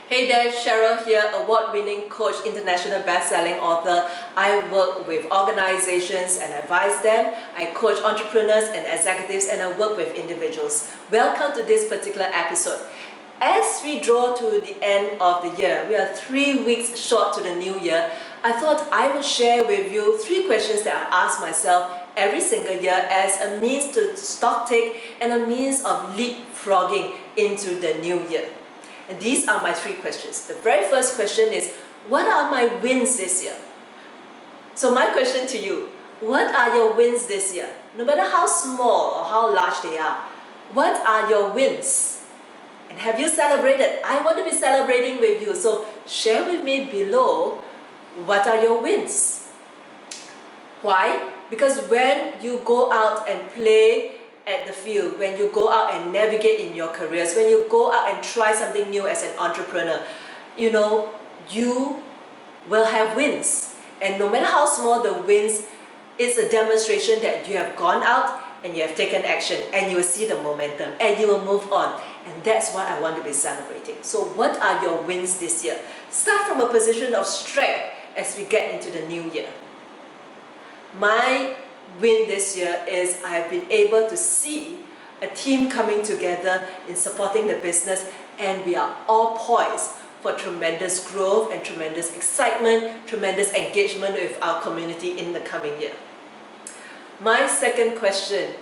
Hey there, Cheryl here, award-winning coach, international best-selling author. I work with organizations and advise them. I coach entrepreneurs and executives, and I work with individuals. Welcome to this particular episode. As we draw to the end of the year, we are 3 weeks short to the new year. I thought I would share with you 3 questions that I ask myself every single year as a means to stock take and a means of leapfrogging into the new year. And these are my 3 questions. The very first question is, what are my wins this year? So my question to you, what are your wins this year? No matter how small or how large they are, what are your wins? And have you celebrated? I want to be celebrating with you, so share with me below, what are your wins? Why? Because when you go out and play at the field, when you go out and navigate in your careers, when you go out and try something new as an entrepreneur, you will have wins. And no matter how small the wins, it's a demonstration that you have gone out and you have taken action, and you will see the momentum and you will move on. And that's what I want to be celebrating. So what are your wins this year? Start from a position of strength as we get into the new year. My win this year is I have been able to see a team coming together in supporting the business, and we are all poised for tremendous growth and tremendous excitement, tremendous engagement with our community in the coming year. My second question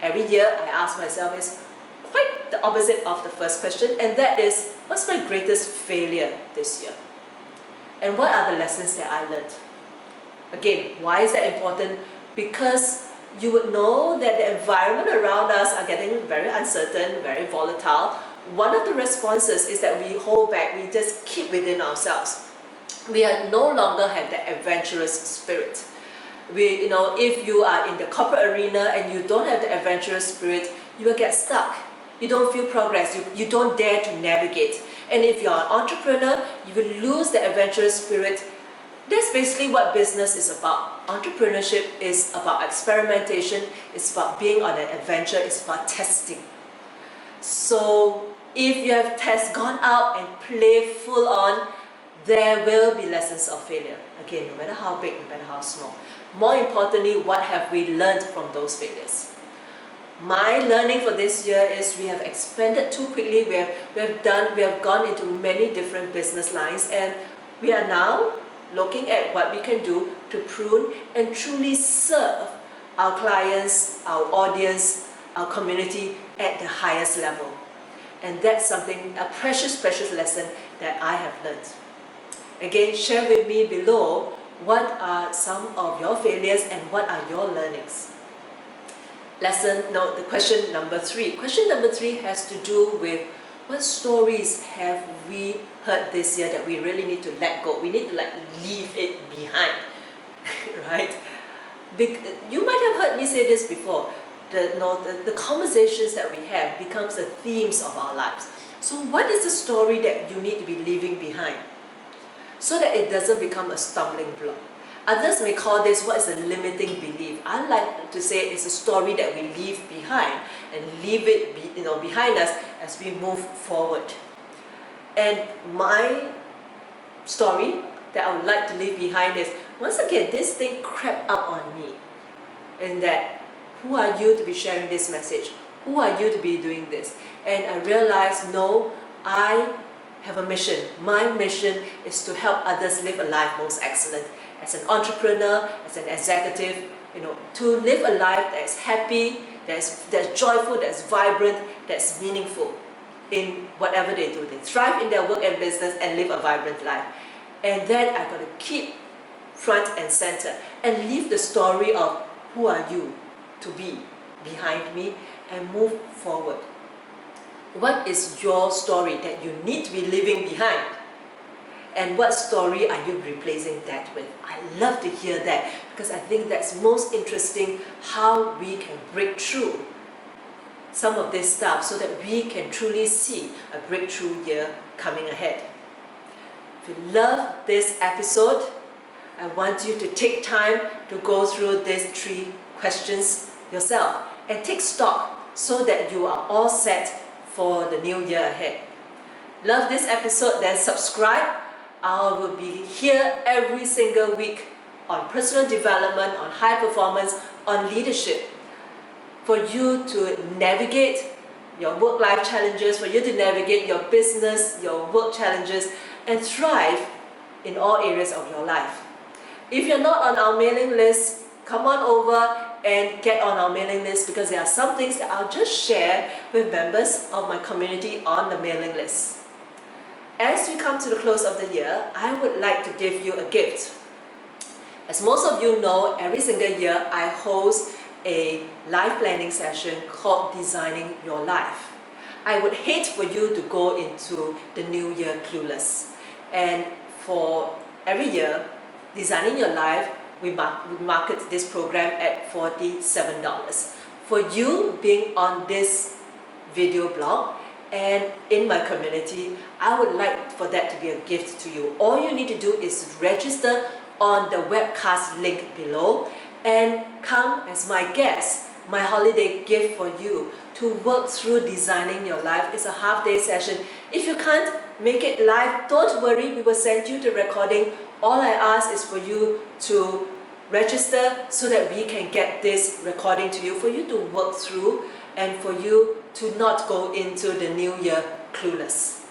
every year I ask myself is quite the opposite of the first question, and that is, what's my greatest failure this year? And what are the lessons that I learned? Again, why is that important? Because you would know that the environment around us are getting very uncertain, very volatile. One of the responses is that we hold back, we just keep within ourselves. We are no longer have that adventurous spirit. If you are in the corporate arena and you don't have the adventurous spirit, you will get stuck. You don't feel progress, you don't dare to navigate. And if you're an entrepreneur, you will lose the adventurous spirit. That's basically what business is about. Entrepreneurship is about experimentation, it's about being on an adventure, it's about testing. So if you have gone out and played full on, there will be lessons of failure. Again, no matter how big, no matter how small. More importantly, what have we learned from those failures? My learning for this year is we have expanded too quickly. We have gone into many different business lines, and we are now looking at what we can do to prune and truly serve our clients, our audience, our community at the highest level. And that's something, a precious, precious lesson that I have learned. Again, share with me below, what are some of your failures and what are your learnings? The question number 3. Question number 3 has to do with, what stories have we heard this year that we really need to let go? We need to leave it behind, right? You might have heard me say this before. The conversations that we have becomes the themes of our lives. So what is the story that you need to be leaving behind, so that it doesn't become a stumbling block? Others may call this, what is a limiting belief? I like to say it's a story that we leave behind and leave it behind us as we move forward. And my story that I would like to leave behind is, once again, this thing crept up on me. And that, who are you to be sharing this message? Who are you to be doing this? And I realized, no, I have a mission. My mission is to help others live a life most excellent. As an entrepreneur, as an executive, to live a life that is happy, that's joyful, that's vibrant, that's meaningful in whatever they do. They thrive in their work and business and live a vibrant life. And then I've got to keep front and center and leave the story of who are you to be behind me and move forward. What is your story that you need to be leaving behind? And what story are you replacing that with? I love to hear that, because I think that's most interesting, how we can break through some of this stuff so that we can truly see a breakthrough year coming ahead. If you love this episode, I want you to take time to go through these 3 questions yourself and take stock so that you are all set for the new year ahead. love this episode, then subscribe. I will be here every single week on personal development, on high performance, on leadership, for you to navigate your work-life challenges, for you to navigate your business, your work challenges, and thrive in all areas of your life. If you're not on our mailing list, come on over and get on our mailing list, because there are some things that I'll just share with members of my community on the mailing list. As we come to the close of the year, I would like to give you a gift. As most of you know, every single year I host a life planning session called Designing Your Life. I would hate for you to go into the new year clueless. And for every year, Designing Your Life, we market this program at $47. For you being on this video blog and in my community, I would like for that to be a gift to you. All you need to do is register on the webcast link below and come as my guest, my holiday gift for you, to work through Designing Your Life. It's a half-day session. If you can't make it live, don't worry, we will send you the recording. All I ask is for you to register so that we can get this recording to you, for you to work through and for you to not go into the new year clueless.